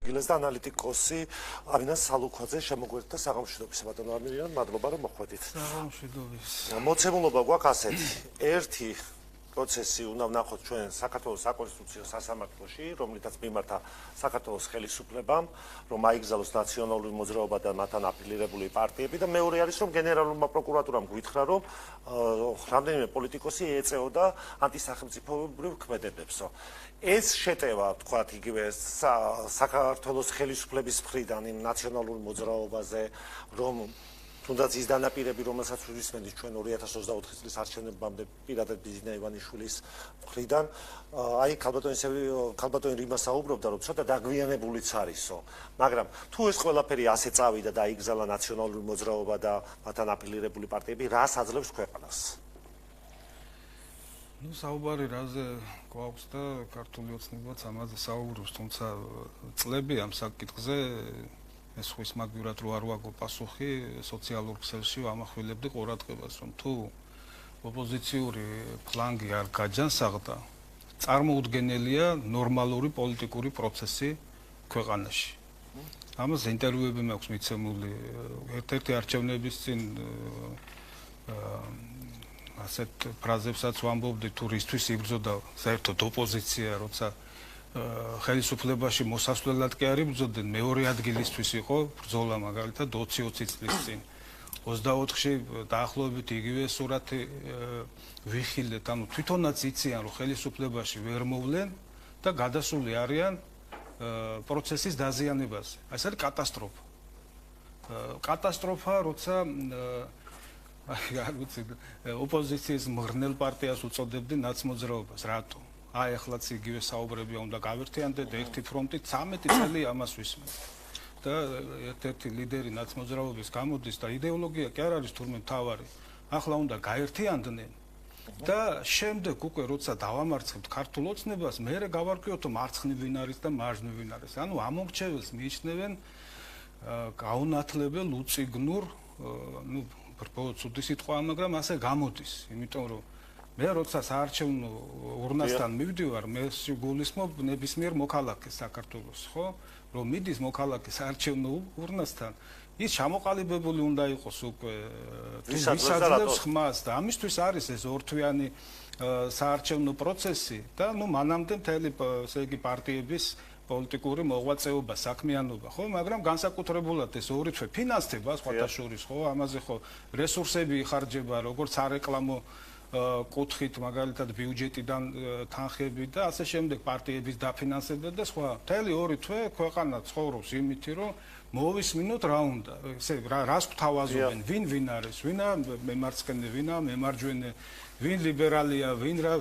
დილეს და ანალიტიკოსი ამინა სალუქვაძე შემოგვერთა საღამოშვიდობის ბატონო ამირიან, მადლობა რომ მოხვედით. საღამოშვიდობის. მოცემულობა გვაქვს ასეთი. ერთი პროცესი უნდა ვნახოთ ჩვენ საქართველოს საკონსტიტუციო სასამართლოში, რომლითაც მიმართა საქართველოს ხელისუფლებამ, რომ აიგზავნოს ნაციონალური მოძრაობა და მათთან აფილირებული პარტიები და მეორე არის რომ გენერალურმა პროკურატურამ გვითხრა რომ რამდენიმე პოლიტიკოსი ეწეოდა ანტისახელმწიფოებრივ ქმედებებსო. ეს შეტევა, თქვათ, იგივე საქართველოს ხელისუფლების მხრიდან იმ ნაციონალურ მოძრაობაზე, რომ თუნდაც ის დანაპირები, რომელსაც ვისმენთ ჩვენ 2024 წლის არჩევნებამდე პირადად ბიზნა ივანიშვილის მხრიდან, აი ქალბატონი რიმა საუბრობდა, რომ ცოტა დაგვიანებულიც არისო. მაგრამ თუ ეს ყველაფერი ასე წავიდა და აიგზავნა ნაციონალური მოძრაობა და მათთან აფილირებული პარტიები, რას აძლევს ქვეყანას? ნუ საუბარი რაზე გვაქვს და ქართული ოცნებაც ამაზე საუბრობს, თუმცა წლები ამ საკითხზე ეს ხვის მაგივრად რო არ ვაგო პასუხი სოციალურ ქსელში ვამახვილებდი ყურადღებას, რომ თუ ოპოზიციური ფლანგი არ გაჯანსაღდა, წარმოუდგენელია ნორმალური პოლიტიკური პროცესი ქვეყანაში. ამაზე ინტერვიუები მაქვს მიცემული ერთ-ერთი არჩევნების წინ ასეთ ფრაზებსაც ვამბობდი, თუ რისთვის იბრძოდა საერთოდ ოპოზიცია, როცა ხელისუფლებაში მოსასვლელად კი არ იბრძოდნენ, მეორე ადგილისთვის იყო ბრძოლა მაგალითად 20-20 წლის წინ. 24-ში დაახლოებით იგივე სურათი ვიხილეთ, ანუ თვითონაც იციან, რომ ხელისუფლებაში ვერ მოვლენ და გადასული არიან პროცესის დაზიანებაზე. ეს არის კატასტროფა. კატასტროფა, როცა არ ვიცი, ოპოზიციის მღრნელ პარტიას უწოდებდი ნაცმოძრაობას, რატო? აი ახლაც იგივე საუბრებია უნდა გავერთიანდეთ ერთი ფრონტით 13 წელი ამას ვისმენთ. და ერთ-ერთი ლიდერი ნაცმოძრაობის გამოდის და იდეოლოგია კი არ არის თურმე მთავარი. ახლა უნდა გაერთიანდნენ და შემდეგ უკვე როცა დავამარცხებთ ქართულ ოცნებას, მერე გავარკვიოთ მარცხნივ ვინ არის და მარჯვნივ ვინ არის. ანუ ამომრჩეველს მიიჩნევენ გაუნათლებელ უწიგნურ, ნუ ბოლო ცუდი სიტყვაა, მაგრამ ასე გამოდის, იმიტომ რომ მე როცა საარჩევნო ურნასთან მივდივარ, მე გულისხმობ ნებისმიერ მოქალაქეს საქართველოს, ხო? რომ მიდის მოქალაქე საარჩევნო ურნასთან, ის ჩამოყალიბებული უნდა იყოს უკვე ვისაძლევს ხმას და ამისთვის არის ეს ორთვიანი საარჩევნო პროცესი და ნუ მანამდე მთელი ესე იგი პარტიების პოლიტიკური მოღვაწეობა, საქმიანობა, ხო? მაგრამ განსაკუთრებულად ეს ორი თვე ფინანსდება სხვათა შორის, ხო? ამაზე ხო რესურსები იხარჯება, როგორცარეკლამო კუთხით, მაგალითად ბიუჯეტიდან თანხები და ასე შემდეგ პარტიების დაფინანსება და სხვა. მთელი ორი თვე ქვეყანა ცხოვრობს იმითი, რომ მოვისმინოთ რა უნდა, ესე რას გვთავაზობენ, ვინ არის, ვინა მემარცხენე, ვინა მემარჯვენე, ვინ ლიბერალია, ვინ რა.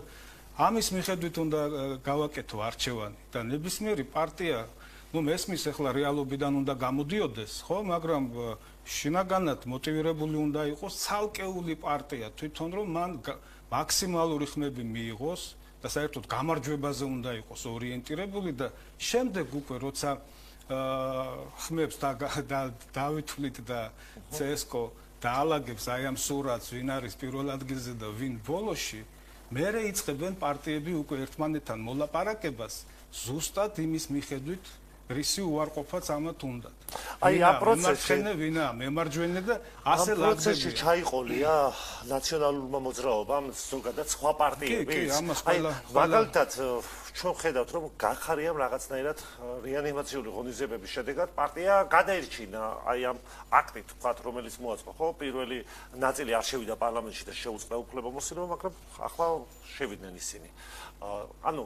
ამის მიხედვით უნდა გავაკეთო არჩევანი და ნებისმიერი პარტია, ნუ მესმის ახლა რეალობიდან უნდა გამოდიოდეს, ხო, მაგრამ შინაგანად მოტივირებული უნდა იყოს ცალკეული პარტია თვითონ რომ მან მაქსიმალური ხმები მიიღოს და საერთოდ გამარჯვებაზე უნდა იყოს ორიენტირებული და შემდეგ უკვე როცა ხმებს დავითვლით და CSKO დაალაგებს აი ამ სურათს, ვინ არის პირველ ადგილზე და ვინ ბოლოში, მერე იწყებენ პარტიები უკვე ერთმანეთთან მოლაპარაკებას ზუსტად იმის მიხედვით რისი უარყოფაც ამათ უნდათ. აი ამ პროცესში ვინა მემარჯვენე და ასე ლაგდებია. ამ პროცესში ჩაიყოლია ნაციონალურმა მოძრაობამ ზოგადად სხვა პარტიები. აი მაგალითად ჩვენ ხედავთ რომ გახარიამ რაღაცნაირად რეანიმაციული ღონისძიებების შედეგად პარტია გადაირჩინა აი ამ აქტით, ვთქვათ, რომელიც მოაწყო, ხო, პირველი ნაწილი არ შევიდა პარლამენტში და შეუწყდა უფლებამოსილება, მაგრამ ახლა შევიდნენ ისინი. ანუ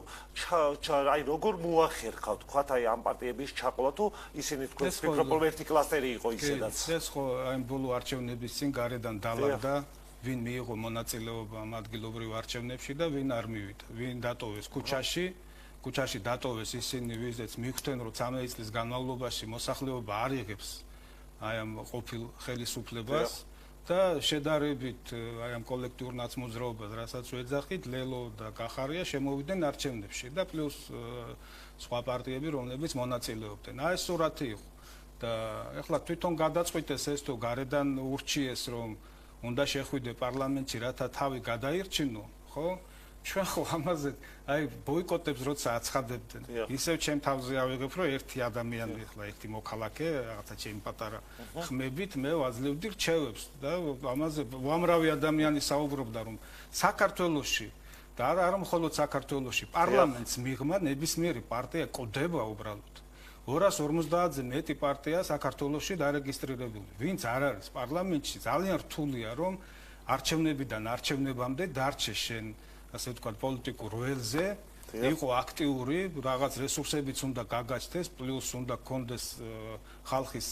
აი როგორ მოახერხავთ, ვთქვათ, აი ამ პარტიების ჩაყოლა თუ ისინი თქვენ ვფიქრობ რომ ერთი კლასტერი იყო ისედაც. ეს ხო აი ბოლო არჩევნების წინ გარედან დალაგდა, ვინ მიიღო მონაწილეობა ამ ადგილობრივ არჩევნებში და ვინ არ მივიდა. ვინ დატოვეს ქუჩაში დატოვეს ისინი, ვიზეც მიხვდნენ რომ 13 წლის განმავლობაში მოსახლეობა არ იღებს აი ამ ყოფილ ხელისუფლებას და შედარებით აი ამ კოლექტიურ ნაცმოძრაობას, რასაც ვეძახით, ლელო და კახარია შემოვიდნენ არჩევნებში და პლუს სხვა პარტიები, რომლებიც მონაწილეობდნენ. აი ეს სურათი იყო და ეხლა თვითონ გადაწყვიტეს ეს თუ გარედან ურჩიეს რომ უნდა შეხვიდე პარლამენტში, რათა თავი გადაირჩინო, ხო? ჩვენ ხო ამაზე აი ბოიკოტებს როცა აცხადებდნენ ისევ ჩემ თავზე ავიღებ რომ ერთი ადამიანი ახლა ერთი მოქალაქე რაღაცა ჩემი პატარა ხმებით მე ვაძლევდი რჩევებს და ამაზე უამრავი ადამიანი საუბრობდა რომ საქართველოში და არა მხოლოდ საქართველოში პარლამენტს მიღმა ნებისმიერი პარტია კოდება უბრალოდ 250-ზე მეტი პარტია საქართველოში დარეგისტრირებული ვინც არ არის პარლამენტში ძალიან რთულია რომ არჩევნებიდან არჩევნებამდე დარჩე შენ ასე ვთქვათ პოლიტიკურ ველზე იყო აქტიური რაღაც რესურსებიც უნდა გაგაჩნდეს პლუს უნდა გქონდეს ხალხის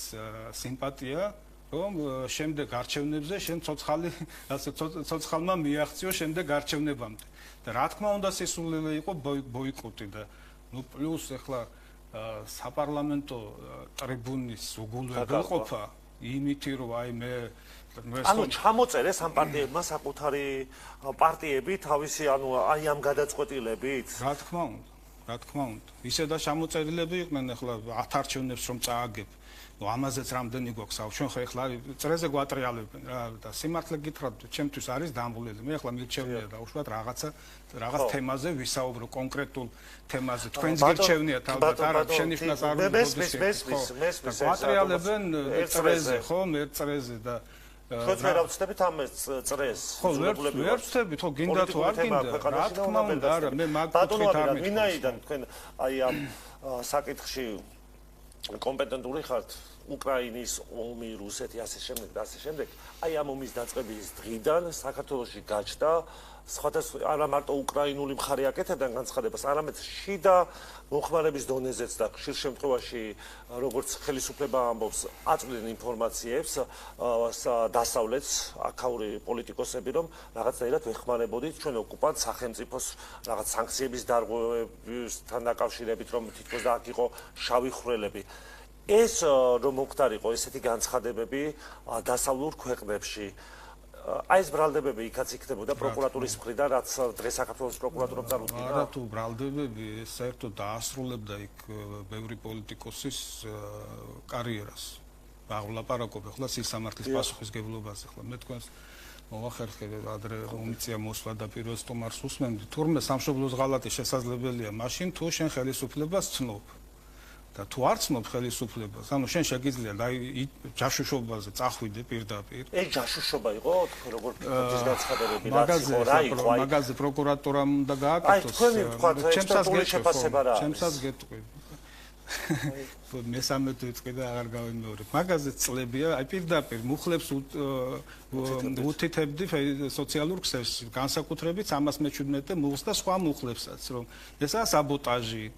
სიმპათია რომ შემდეგ არჩევნებზე შენ ცოცხალი ასე ცოცხალმა მიაღწიო შემდეგ არჩევნებამდე და რა თქმა უნდა სისულელე იყო ბოიკოტი და ნუ პლუს ახლა საპარლამენტო ტრიბუნის უგულვებელყოფა იმითი რომ აი მე ანუ ჩამოწერეს ამ პარტიებმა საკუთარი პარტიები თავისი ანუ აი ამ გადაწყვეტილებით რა თქმა უნდა ისე და ჩამოწერილები იყვნენ ახლა 10 არჩევნებს რომ წააგებ ნუ ამაზეც რამდენი გვაქვს ჩვენ ხო ახლა წრეზე გვატრიალებენ რა და სიმართლე გითხრათ ჩემთვის არის დამღლელი მე ახლა მირჩევნია და უშუალოდ რაღაც თემაზე ვისაუბრო კონკრეტულ თემაზე თქვენს გირჩევნია თავდაც არა შენიშვნას არ უნდა მესმის გვატრიალებენ წრეზე ხო მე წრეზე და ხო ვერ ავწდებით ამ წრეს ხო ვერ ვწდებით ხო გინდა თუ არ გინდა რა თქმა უნდა არა მე მაგ კუთხით არ მეთქვა ვინაიდან თქვენ აი ამ საკითხში კომპეტენტური ხართ უკრაინის ომი რუსეთი ასე შემდეგ აი ამ ომის დაწყების დღიდან საქართველოში გაჩნდა სხვადასხვა არა მარტო უკრაინული მხარე აკეთებდა განცხადებას არამედ შიდა მოხმარების დონეზეც და ხშირ შემთხვევაში როგორც ხელისუფლება ამბობს აწვდენ ინფორმაციებს დასავლეთს აქაური პოლიტიკოსები რომ რაღაცნაირად ვეხმარებოდით ჩვენ ოკუპანტ სახელმწიფოს რაღაც სანქციების დარღვევებთან დაკავშირებით რომ თითქოს და აქ იყო შავი ხვრელები ეს რომ მოხდარიყო ესეთი განცხადებები დასავლურ ქვეყნებში აი ეს ბრალდებები იქაც იქნებოდა პროკურატურის მხრიდან რაც დღეს საქართველოს პროკურატურამ წარუდგინა არა თუ ბრალდებები ეს საერთოდ დაასრულებდა იქ ბევრი პოლიტიკოსის კარიერას აღვლაპარაკობ ახლა სისამართლის პასუხისგებლობაზე ახლა მე თქვენს მოახერხე ადრე უმიწია მოსვლა და პირველ სტომარს უსმენდი თურმე სამშობლოს ღალატი შესაძლებელია მაშინ თუ შენ ხელისუფლებას ცნობ და თუ არ ცნობ ხელისუფლებას, ანუ შენ შეგიძლია ჯაშუშობაზე წახვიდე პირდაპირ. ეს ჯაშუშობა იყო, როგორ ფიქრობთ განცხადებები, რაც იყო, რა იყო? მაგაზე პროკურატურამ უნდა გააკეთოს. აი, თქვენი თქვა, ეს შეფასება რა არის? ჩემსაც გეტყვი. მესამე თვე და აღარ გავიმეორებ. მაგაზე წლებია, აი პირდაპირ მუხლებს უთითებდი სოციალურ ქსელში, განსაკუთრებით 317 მუხლს და სხვა მუხლებსაც, რომ ესაა საბოტაჟი.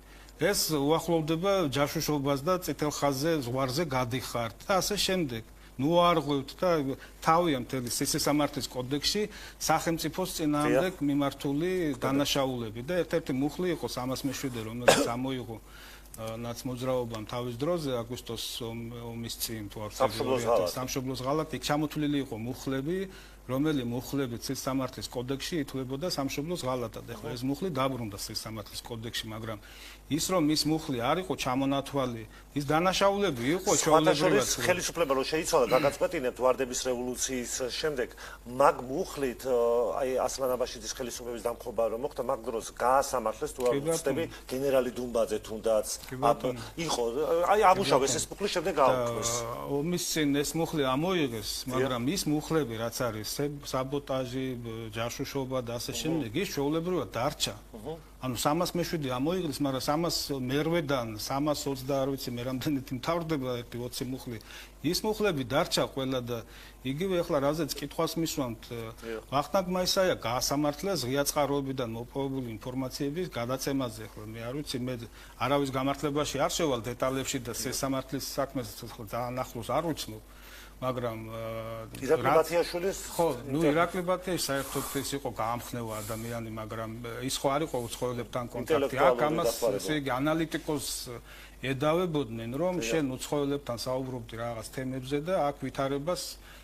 ეს უახლოვდება ჯაშუშობას და წითელ ხაზზე ზღვარზე გადიხართ და ასე შემდეგ. ნუ არ ღვევთ და თავია მთელი სისამართლის კოდექსში სახელმწიფოს წინააღმდეგ მიმართული დანაშაულები და ერთ-ერთი მუხლი იყო 307 რომელიც ამოიღო ნაცმოძრაობამ თავის დროზე აგვისტოს ომის წინ თუ არ სამშობლოს ღალატი იქ ჩამოთვლილი იყო მუხლები რომელი მუხლები სისამართლის კოდექსში ითვლებოდა სამშობლოს ღალატად. ეხლა ეს მუხლი დაბრუნდა სისამართლის კოდექსში, მაგრამ ის რომ ის მუხლი არ იყო ჩამონათვალი, ის დანაშაულები იყო ჩვეულებრივად. ხელისუფლება რო შეიცვალა გაგაწყვეტინებთ ვარდების რევოლუციის შემდეგ, მაგ მუხლით აი ასლანაბაშიძის ხელისუფლების დამხობა რომ მოხდა, მაგ დროს გაასამართლეს თუ არ ვუწდები გენერალი დუმბაძე თუნდაც იყო აი ამუშავეს ეს მუხლი შემდეგ გააუქმეს. ომის წინ ეს მუხლი ამოიღეს, მაგრამ ის მუხლები რაც არის საბოტაჟი, ჯაშუშობა და ასე შემდეგ, ის ჩვეულებრივად დარჩა. ანუ 307 ამოიღეს, მაგრამ 300 მერვედან 320 არ ვიცი მე რამდენით მთავრდება ერთი 20 მუხლი. ის მუხლები დარჩა ყველა და იგივე ახლა რაზეც კითხვას მისვამთ, ვახტანგ მაისაია გაასამართლეს ღია წყაროებიდან მოპოვებული ინფორმაციების გადაცემაზე. ახლა მე არ ვიცი, მე არავის გამართლებაში არ შევალ დეტალებში და სისამართლის საქმეს ძალიან ახლოს არ ვიცნობ. მაგრამ ირაკლი ბათიაშვილის ხო, ნუ ირაკლი ბათიაშვილი საერთოდ ეს იყო გაამხნევა ადამიანი, მაგრამ ის ხო არ იყო უცხოელებთან კონტაქტი. აქ ამას ესე იგი ანალიტიკოსს ედავებოდნენ, რომ შენ უცხოელებთან საუბრობდი რაღაც თემებზე და აქ ვითარებას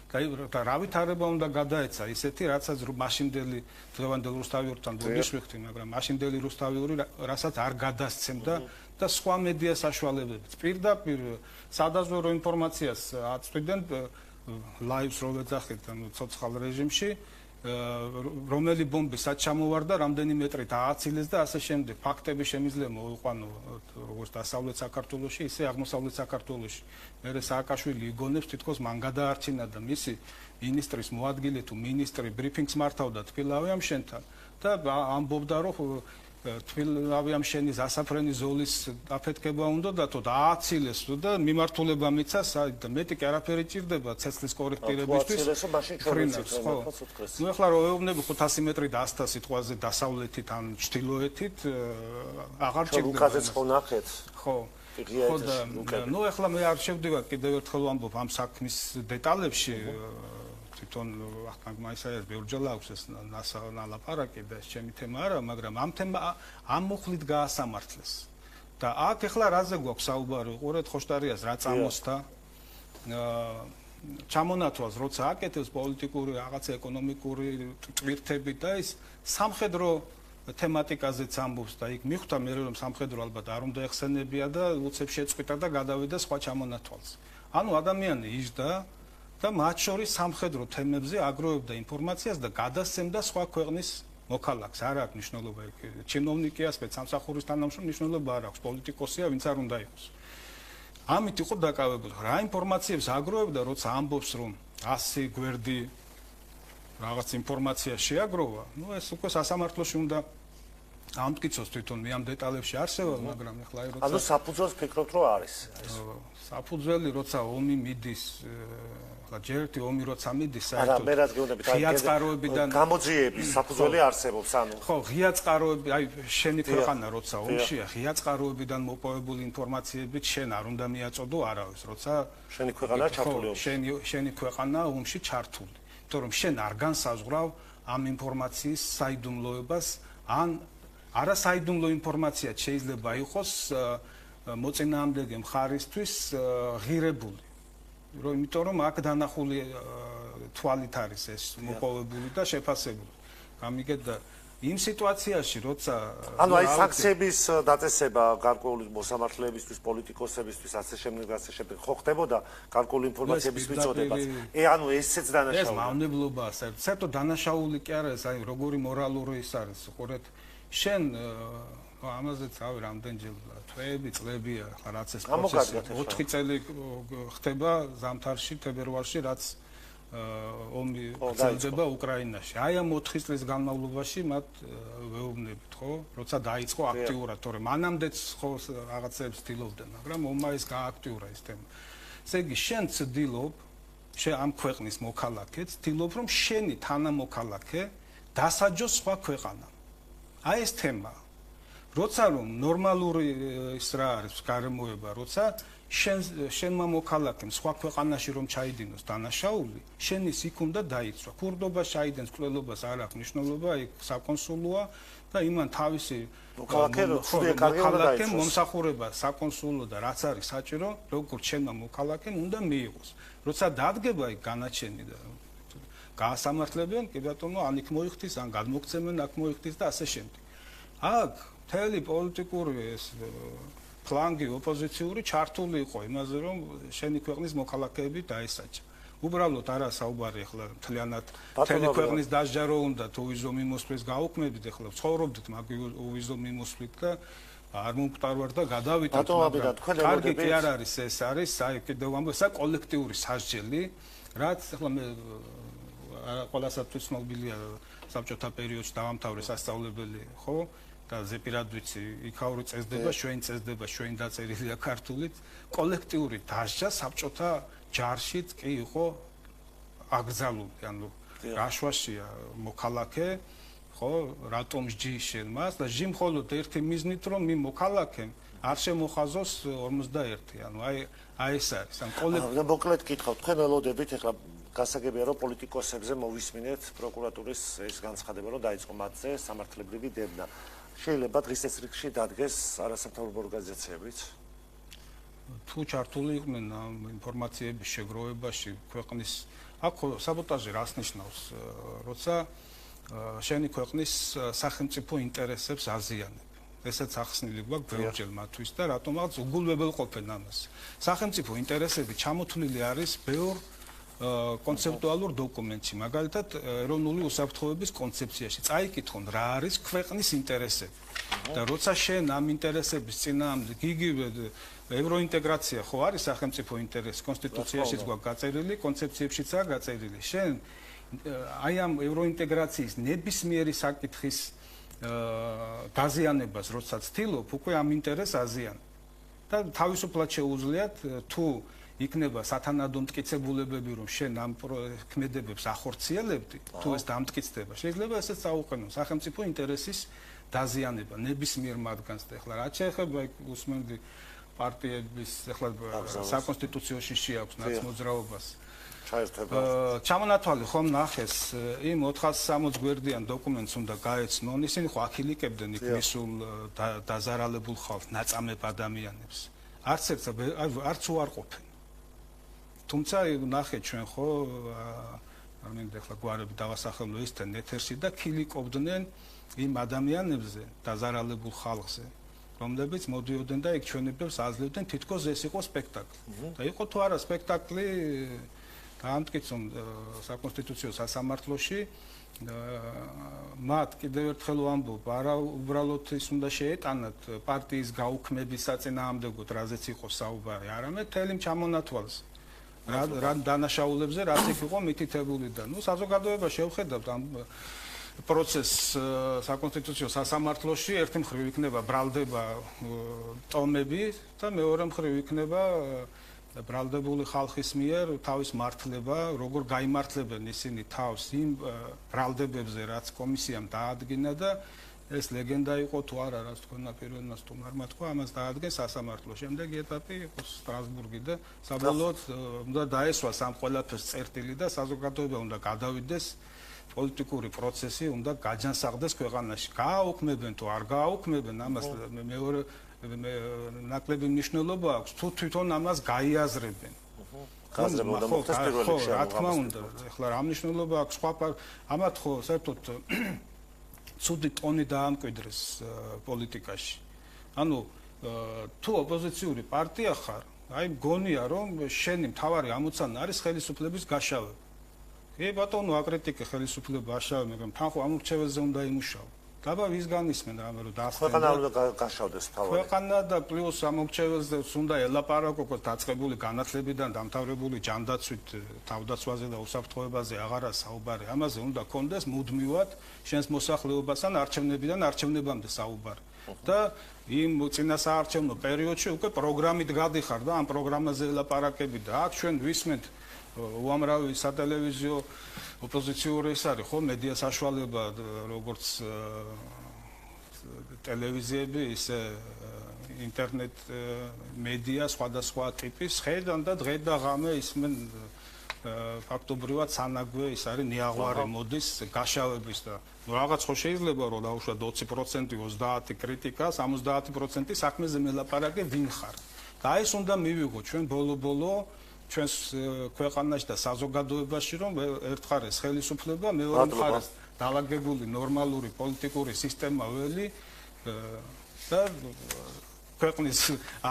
და რა ვითარება უნდა გადაეცა ისეთი, რაცაც მაშინდელი დღევანდელ რუსთავიორთან ბუდის ვიხდი, მაგრამ მაშინდელი რუსთავიორი რასაც არ გადასცემდა და სხვა მედია საშუალებებით. პირდაპირ სადაზვერო ინფორმაციას აწვდიდნენ ლაივს რო ვეძახით, ანუ ცოცხალ რეჟიმში, რომელი ბომბი სად ჩამოვარდა, რამდენი მეტრი დააცილეს და ასე შემდეგ. ფაქტები შემიძლია მოიყვანო როგორც დასავლეთ საქართველოში, ისე აღმოსავლეთ საქართველოში. მერე სააკაშვილი იგონებს თითქოს მან გადაარჩინა და მისი მინისტრის მოადგილე თუ მინისტრი ბრიფინგს მართავდა თბილავი ამ შენთან და ამბობდა რომ თბილავი ამ შენის ასაფრენი ზოლის დაფეთქება უნდა დათო და ააცილეს და მიმართულება მიცა და მეტი კი არაფერი ჭირდება ცეცხლის კორექტირებისთვის. ნუ ახლა რომ ეუბნები 500 მეტრი დასთა სიტყვაზე დასავლეთით ან ჩრდილოეთით აღარ ჭირდება. რუკაზეც ხო ნახეთ? ხო. ნუ ახლა მე არ შევდივარ კიდევ ერთხელ ვამბობ ამ საქმის დეტალებში. თვითონ მაგმაისაერს ბევრჯერ აქვს ეს ნალაპარაკი და ჩემი თემა არა, მაგრამ ამ მუხლით გაასამართლეს. და აქ ახლა რაზე გვაქვს საუბარი? ყურეთ ხოშტარიას რა წამოსდა. ჩამონათვალს როცა აკეთებს პოლიტიკური რაღაცა ეკონომიკური ტვირთები და ის სამხედრო თემატიკაზეც ამბობს და იქ მიხვდა მე რომ სამხედრო ალბათ არ უნდა ეხსენებია და უცებ შეწყვიტა და გადავიდა სხვა ჩამონათვალს. ანუ ადამიანი იჯდა და მათ შორის სამხედრო თემებზე აგროვებდა ინფორმაციას და გადასცემდა სხვა ქვეყნის მოქალაქს. არ აქვს მნიშვნელობა იქ ჩინოვნიკია, სპეცსამსახურის თანამშრომელი, მნიშვნელობა არ აქვს, პოლიტიკოსია, ვინც არ უნდა იყოს. ამით იყო დაკავებული. რა ინფორმაციებს აგროვებდა, როცა ამბობს რომ 100 გვერდი რაღაც ინფორმაცია შეაგროვა, ნუ ეს უკვე სასამართლოში უნდა ამტკიცოს თვითონ მე ამ დეტალებში არსებობ, მაგრამ ახლა როცა ანუ საფუძველს ფიქრობთ რომ არის ეს. საფუძველი როცა ომი მიდის ახლა ჯერ ერთი ომი როცა მიდის საერთოდ არა მე რაც გეუბნებით ღია წყაროებიდან გამოძიების საფუძველი არსებობს ანუ ხო ღია წყაროები აი შენი ქვეყანა როცა ომშია ღია წყაროებიდან მოპოვებული ინფორმაციებით შენ არ უნდა მიაწოდო არავის როცა შენი ქვეყანა ჩართული ომში შენი ქვეყანა ომში ჩართული იმიტომ რომ შენ არ განსაზღვრავ ამ ინფორმაციის საიდუმლოებას ან არასაიდუმლო ინფორმაცია შეიძლება იყოს მოწინააღმდეგე მხარისთვის ღირებული იმიტომ რომ აქ დანახული თვალით არის ეს მოპოვებული და შეფასებული. გამიგეთ და იმ სიტუაციაში როცა ანუ აი საქციების დაწესება გარკვეული მოსამართლეებისთვის, პოლიტიკოსებისთვის ასე შემდეგ ხო ხდებოდა გარკვეული ინფორმაციების მიწოდებაც. ანუ ესეც დანაშაულია. ეს მავნებლობაა საერთოდ დანაშაული კი არა ეს აი როგორი მორალური ის არის. ყურეთ შენ ამაზეც რავი რამდენჯერ თვეები წლებია რაც ეს პროცესი 4 წელი ხდება ზამთარში თებერვალში რაც ომი გრძელდება უკრაინაში აი ამ 4 წლის განმავლობაში მათ ვეუბნებით ხო როცა დაიწყო აქტიურად თორემ მანამდეც ხო რაღაცებს ცდილობდნენ მაგრამ ომმა ეს გააქტიურა ეს თემა ესე იგი შენ ცდილობ შენ ამ ქვეყნის მოქალაქეც ცდილობ რომ შენი თანამოქალაქე დასაჯოს სხვა ქვეყანამ აი ეს თემა როცა რომ ნორმალური ის რა არის გარემოება, როცა შენმა მოქალაქემ სხვა ქვეყანაში რომ ჩაიდინოს დანაშაული, შენის იქ უნდა დაიცვა. ქურდობა ჩაიდენს, კვლელობას არ აქვს მნიშვნელობა, იქ საკონსულოა და იმან თავისი მოქალაქემ მომსახურება საკონსულო და რაც არის საჭირო, როგორც შენმა მოქალაქემ უნდა მიიღოს. როცა დადგება იქ განაჩენი და გაასამართლებენ, კი ბატონო, ან იქ მოიხდის, ან გადმოგცემენ, აქ მოიხდის და ასე შემდეგ. აქ მთელი პოლიტიკური ეს ფლანგი ოპოზიციური ჩართული იყო იმაზე რომ შენი ქვეყნის მოქალაქეები დაესაჯა. უბრალოდ არა საუბარი ახლა მთლიანად მთელი ქვეყნის დასჯარო უნდა თუ უვიზო მიმოსვლის გაუქმებით ახლა ცხოვრობდით მაგ უვიზო მიმოსვლით და არ მომკვდარ და გადავიდეთ კარგი კი არ არის ეს არის აი კიდევ ამბობ ეს კოლექტიური სასჯელი რაც ახლა მე ყველასათვის ცნობილია საბჭოთა პერიოდში დავამთავრე სასწავლებელი ხო და ზეპირად ვიცი, იქაური წესდება, ჩვენ წესდება, ჩვენ დაწერილია ქართულით, კოლექტიური დასჯა საბჭოთა ჯარშიც კი იყო აკრძალული, ანუ რაშვაშია მოქალაქე, ხო, რატომ სჯი შენ მას და სჯი მხოლოდ ერთი მიზნით, რომ მი მოქალაქემ არ შემოხაზოს 51, ანუ აი ეს არის, ან კოლექტივი. მოკლედ კითხავ, თქვენ ველოდებით ახლა გასაგებია რომ პოლიტიკოსებზე მოვისმინეთ პროკურატურის ეს განცხადება, რომ დაიწყო მათზე სამართლებრივი დევნა. შეიძლება დღის ეს რიგში დადგეს არასამთავრობო ორგანიზაციებიც? თუ ჩართული იყვნენ ამ ინფორმაციების შეგროვებაში ქვეყნის აქ საბოტაჟი რას ნიშნავს? როცა შენი ქვეყნის სახელმწიფო ინტერესებს აზიანებ. ესეც ახსნილი გვაქვს ბევრჯერ მათთვის და რატომაც უგულებელ ყოფენ ამას. სახელმწიფო ინტერესები ჩამოთვლილი არის ბევრ კონცეპტუალურ დოკუმენტში, მაგალითად, ეროვნული უსაფრთხოების კონცეფციაში წაიკითხონ რა არის ქვეყნის ინტერესები. და როცა შენ ამ ინტერესების წინააღმდეგ იგივე ევროინტეგრაცია ხო არის სახელმწიფო ინტერესი, კონსტიტუციაშიც გვაქვს გაწერილი, კონცეფციებშიცაა გაწერილი. შენ აი ამ ევროინტეგრაციის ნებისმიერი საკითხის დაზიანებას როცა ცდილობ, უკვე ამ ინტერესს აზიანებ. და თავისუფლად შეუძლიათ თუ იქნება სათანადო მტკიცებულებები, რომ შენ ამ ქმედებებს ახორციელებდი, თუ ეს დამტკიცდება, შეიძლება ესეც წაუყენო სახელმწიფო ინტერესის დაზიანება ნებისმიერ მათგანს. და ეხლა რაც შეეხება უსმენდი პარტიების ეხლა საკონსტიტუციო შიში აქვს ნაცმოძრაობას. ჩამონათვალი ხომ ნახეს იმ 460 გვერდიან დოკუმენტს უნდა გაეცნონ, ისინი ხო აქილიკებდნენ იქ მისულ დაზარალებულ ხალხს, ნაწამებ ადამიანებს. არც უარყოფენ. თუმცა ნახეთ ჩვენ ხო არ მინდა ეხლა გვარები დავასახელო ისთან ეთერში და ქილიკობდნენ იმ ადამიანებზე, დაზარალებულ ხალხზე, რომლებიც მოდიოდნენ და იქ ჩვენებებს აძლევდნენ თითქოს ეს იყო სპექტაკლი. და იყო თუ არა სპექტაკლი დაამტკიცონ საკონსტიტუციო სასამართლოში მათ კიდევ ერთხელ ვამბობ, არა უბრალოდ ის უნდა შეეტანათ პარტიის გაუქმების საწინააღმდეგოდ, რაზეც იყო საუბარი, არამედ თელიმ ჩამონათვალს რა დანაშაულებზე, რაც იქ იყო მითითებული და ნუ საზოგადოება შევხედავთ ამ პროცესს საკონსტიტუციო სასამართლოში, ერთი მხრივ იქნება ბრალდება ტომები და მეორე მხრივ იქნება ბრალდებული ხალხის მიერ თავის მართლება, როგორ გაიმართლებენ ისინი თავს იმ ბრალდებებზე, რაც კომისიამ დაადგინა და ეს ლეგენდა იყო თუ არა, რაც თქვენმა პირველმა სტუმარმა თქვა, ამას დაადგენ სასამართლო. შემდეგი ეტაპი იყო სტრასბურგი და საბოლოოდ უნდა დაესვას ამ ყველაფერს წერტილი და საზოგადოება უნდა გადავიდეს პოლიტიკური პროცესი უნდა გაჯანსაღდეს ქვეყანაში. გააუქმებენ თუ არ გააუქმებენ, ამას მეორე ნაკლები მნიშვნელობა აქვს თუ თვითონ ამას გაიაზრებენ. გაზრება უნდა მოხდეს პირველ რიგში. რა თქმა უნდა, ეხლა რა მნიშვნელობა აქვს სხვა ამათ ხო საერთოდ ცუდი ტონი დაამკვიდრეს პოლიტიკაში. ანუ თუ ოპოზიციური პარტია ხარ, აი მგონია რომ შენი მთავარი ამოცანა არის ხელისუფლების გაშავება. კი ბატონო, აკრიტიკე ხელისუფლება აშავე, მაგრამ თან ხო ამორჩეველზე უნდა იმუშაო. დაბა ვის განისმენ რამე რომ დაასწრებენ. ქვეყანა უნდა გაშავდეს თავად. ქვეყანა და პლუს ამორჩეველზე უნდა ელაპარაკოს დაწყებული განათლებიდან დამთავრებული ჯანდაცვით თავდაცვაზე და უსაფრთხოებაზე აღარა საუბარი. ამაზე უნდა კონდეს მუდმივად შენს მოსახლეობასთან არჩევნებიდან არჩევნებამდე საუბარი. და იმ წინასაარჩევნო პერიოდში უკვე პროგრამით გადიხარ და ამ პროგრამაზე ელაპარაკები და აქ ჩვენ ვისმენთ უამრავი სატელევიზიო ოპოზიციური ის არის ხო მედია საშუალება როგორც ტელევიზიები ისე ინტერნეტ მედია სხვადასხვა ტიპის ხედან და დღე და ღამე ისმენ ფაქტობრივად სანაგვე ის არის ნიაღვარი მოდის გაშავების და რაღაც ხო შეიძლება რომ დაუშვათ 20% 30 კრიტიკა 70% საქმეზე მელაპარაკე ვინ ხარ და ეს უნდა მივიღო ჩვენ ბოლო ჩვენს ქვეყანაში და საზოგადოებაში რომ ერთხარეს ხელისუფლება მეორე მხარეს დაალაგებული ნორმალური პოლიტიკური სისტემა ველი და ქვეყნის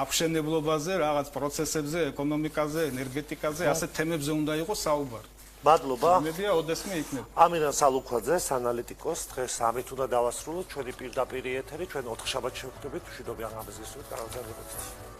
აღშენებლობაზე რაღაც პროცესებზე ეკონომიკაზე ენერგეტიკაზე ასეთ თემებზე უნდა იყოს საუბარი მადლობა მედია ოდესმე იქნება ამირან სალუქვაძეს ანალიტიკოს დღეს ამით უნდა დავასრულოთ ჩვენი პირდაპირ ეთერი ჩვენ 4 შაბათს შევხვდებით მშვიდობიან ამბეზის განმავლობაში